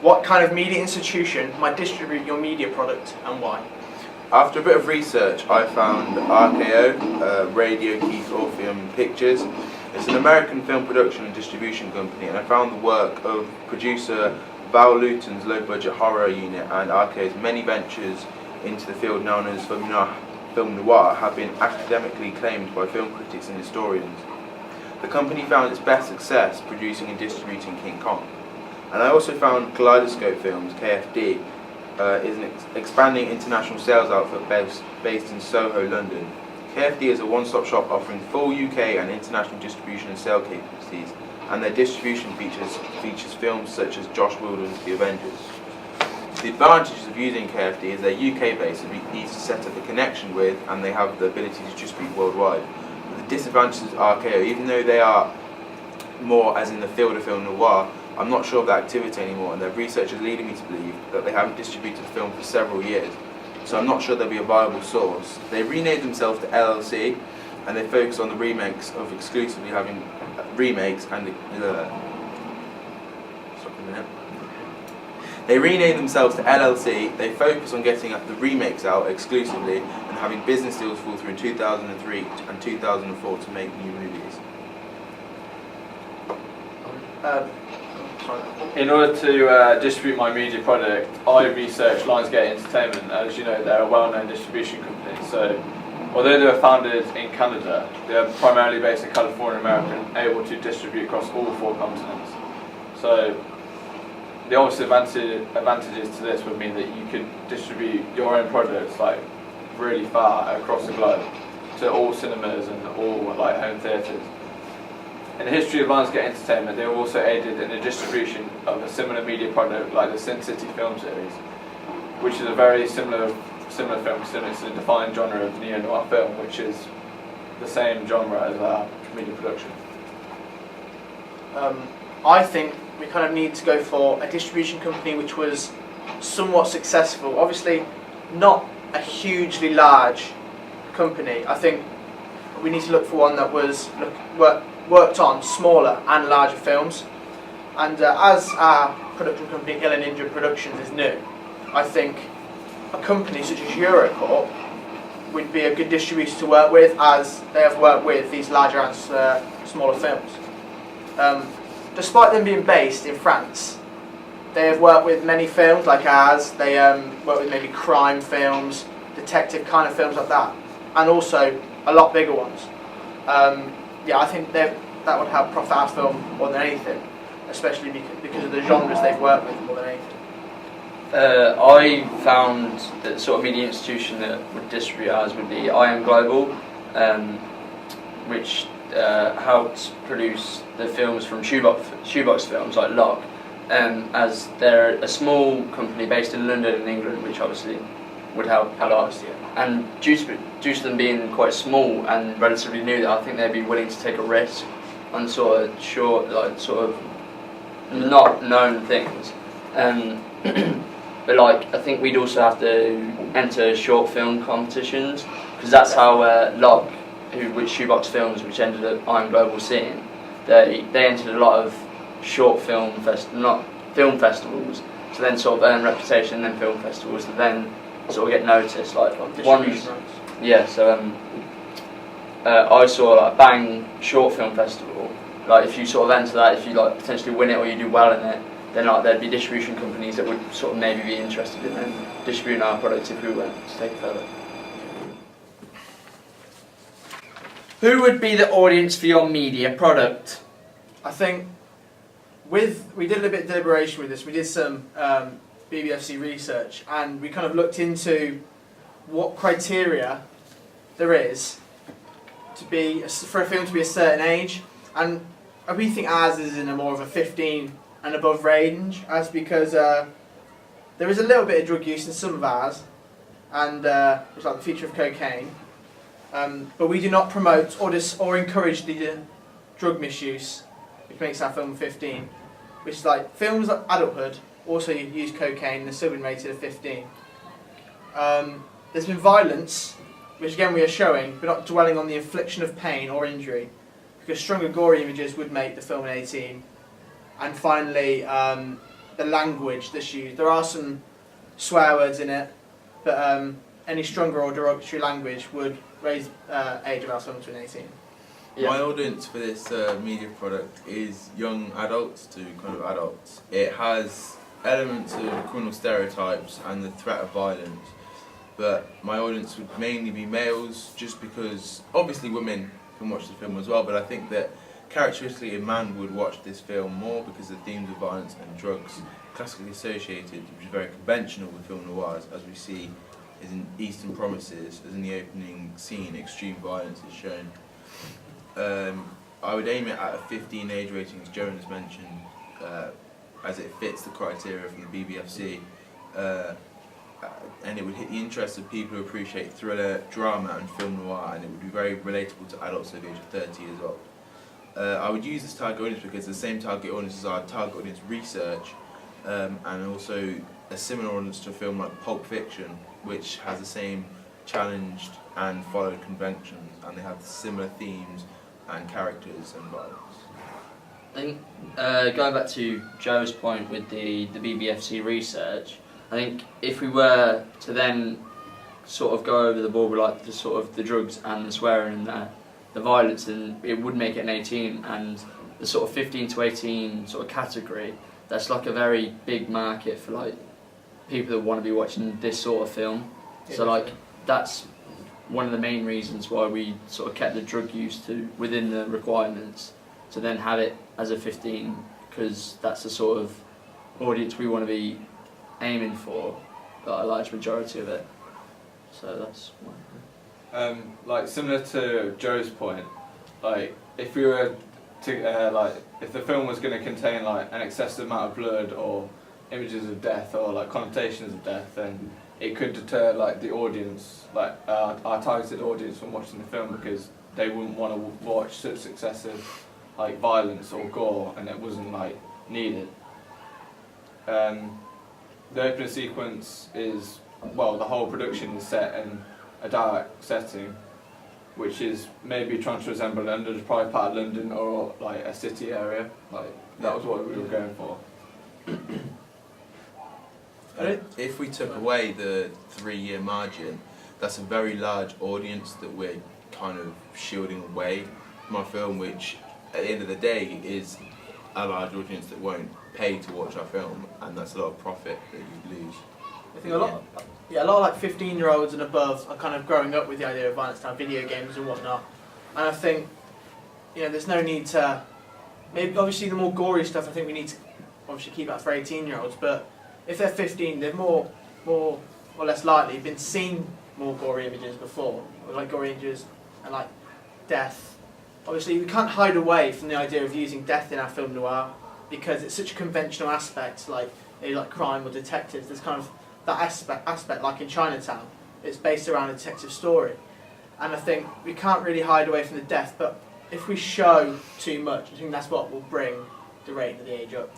What kind of media institution might distribute your media product and why? After a bit of research, I found RKO, Radio Keith Orpheum Pictures. It's an American film production and distribution company, and I found the work of producer Val Luton's low-budget horror unit and RKO's many ventures into the field known as film noir have been academically acclaimed by film critics and historians. The company found its best success producing and distributing King Kong. And I also found Kaleidoscope Films, KFD, is an expanding international sales outfit based in Soho, London. KFD is a one-stop shop offering full UK and international distribution and sale capabilities, and their distribution features films such as Josh Whedon's The Avengers. The advantages of using KFD is they're UK based, so it's easy to set up a connection with, and they have the ability to distribute worldwide. But the disadvantages of RKO, even though they are more as in the field of film noir, I'm not sure of their activity anymore, and their research is leading me to believe that they haven't distributed the film for several years. So I'm not sure they'll be a viable source. They renamed themselves to LLC, and they focus on the remakes of exclusively having remakes and They renamed themselves to LLC. They focus on getting the remakes out exclusively and having business deals fall through in 2003 and 2004 to make new movies. In order to distribute my media product, I researched Lionsgate Entertainment. As you know, they're a well-known distribution company. So, although they were founded in Canada, they're primarily based in California, America, and able to distribute across all 4 continents. So, the obvious advantages to this would mean that you could distribute your own products like really far across the globe to all cinemas and all like home theatres. In the history of Lionsgate Entertainment, they have also aided in the distribution of a similar media product like the Sin City film series, which is a very similar film considering it's a defined genre of neo-noir film, which is the same genre as our media production. I think we kind of need to go for a distribution company which was somewhat successful. Obviously, not a hugely large company. I think we need to look for one that was worked on smaller and larger films. And as our production company, Illa Ninja Productions, is new, I think a company such as Eurocorp would be a good distributor to work with, as they have worked with these larger and smaller films. Despite them being based in France, they have worked with many films like ours. They work with maybe crime films, detective kind of films like that, and also a lot bigger ones. Yeah, I think that would help profit our film more than anything, especially because of the genres they've worked with more than anything. I found that the sort of media institution that would distribute ours would be IM Global, which helped produce the films from Shoebox Films like Lock, as they're a small company based in London in England, which obviously would help a lot. And due to them being quite small and relatively new, I think they'd be willing to take a risk on sort of short, like sort of not known things. But like I think we'd also have to enter short film competitions, because that's how Lock, which Shoebox Films, which ended up Iron Global seeing, they entered a lot of short film film festivals to then sort of earn reputation, and then film festivals to then sort of get noticed. Like ones, yeah. So I saw like Bang Short Film Festival. Like if you sort of enter that, if you like potentially win it or you do well in it, then like there'd be distribution companies that would sort of maybe be interested in distributing our products if we went to take it further. Who would be the audience for your media product? I think we did a bit of deliberation with this. We did some BBFC research, and we kind of looked into what criteria there is for a film to be a certain age, and we think ours is in a more of a 15 and above range, as because there is a little bit of drug use in some of ours, and it's like the feature of cocaine. But we do not promote or encourage the drug misuse, which makes our film 15. Which is like films like adulthood also use cocaine and they've still been rated at 15. There's been violence, which again we are showing, but not dwelling on the infliction of pain or injury, because stronger gory images would make the film an 18. And finally, the language that's used. There are some swear words in it, but any stronger or derogatory language would raise age of our film to an 18. Yeah. My audience for this media product is young adults to kind of adults. It has elements of criminal stereotypes and the threat of violence, but my audience would mainly be males, just because obviously women can watch the film as well, but I think that characteristically a man would watch this film more because the themes of violence and drugs classically associated, which is very conventional with film noirs, as we see is in Eastern Promises, as in the opening scene, extreme violence is shown. I would aim it at a 15 age rating, as Joan has mentioned, as it fits the criteria from the BBFC, and it would hit the interest of people who appreciate thriller, drama and film noir, and it would be very relatable to adults over the age of 30 years old. I would use this target audience because the same target audience as our target audience research, and also a similar audience to a film like Pulp Fiction, which has the same challenged and followed conventions, and they have similar themes and characters and violence. I think going back to Joe's point with the BBFC research, I think if we were to then sort of go over the board with like the sort of the drugs and the swearing and the violence, then it would make it an 18, and the sort of 15 to 18 sort of category, that's like a very big market for like people that want to be watching this sort of film. So like that's one of the main reasons why we sort of kept the drug use to within the requirements, to then have it as a 15, because that's the sort of audience we want to be aiming for, but a large majority of it. So that's one. Like similar to Joe's point, like if we were to like if the film was going to contain like an excessive amount of blood or images of death or like connotations of death, then it could deter like the audience, like our targeted audience, from watching the film, because they wouldn't want to watch such excessive like violence or gore, and it wasn't like needed. The opening sequence is, well, the whole production is set in a dark setting, which is maybe trying to resemble London, probably part of London or like a city area. Like that was what we were going for. If we took away the 3-year margin, that's a very large audience that we're kind of shielding away from our film, which at the end of the day is a large audience that won't pay to watch our film, and that's a lot of profit that you lose. I think a lot of like 15-year-olds and above are kind of growing up with the idea of violence now, video games and whatnot, and I think, you know, there's no need to, maybe obviously the more gory stuff I think we need to obviously keep that for 18-year-olds, but if they're 15, they've more or less likely been seen more gory images before, or like gory images and like death. Obviously, we can't hide away from the idea of using death in our film noir because it's such a conventional aspect, like crime or detectives. There's kind of that aspect, like in Chinatown, it's based around a detective story, and I think we can't really hide away from the death. But if we show too much, I think that's what will bring the rating of the age up.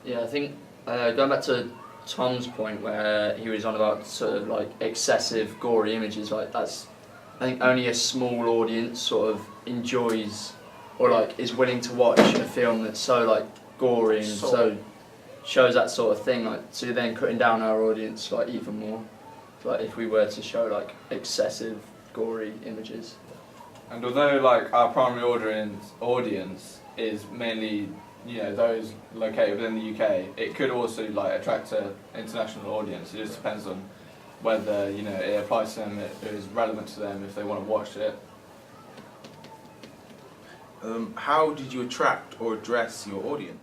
Yeah, I think going back to Tom's point where he was on about sort of like excessive gory images, like that's, I think only a small audience sort of enjoys or like is willing to watch a film that's so like gory and so shows that sort of thing, like, so you're then cutting down our audience like even more, like if we were to show like excessive gory images. And although like our primary audience is mainly, you know, those located within the UK, it could also like attract an international audience. It just depends on whether, you know, it applies to them, it is relevant to them if they want to watch it. How did you attract or address your audience?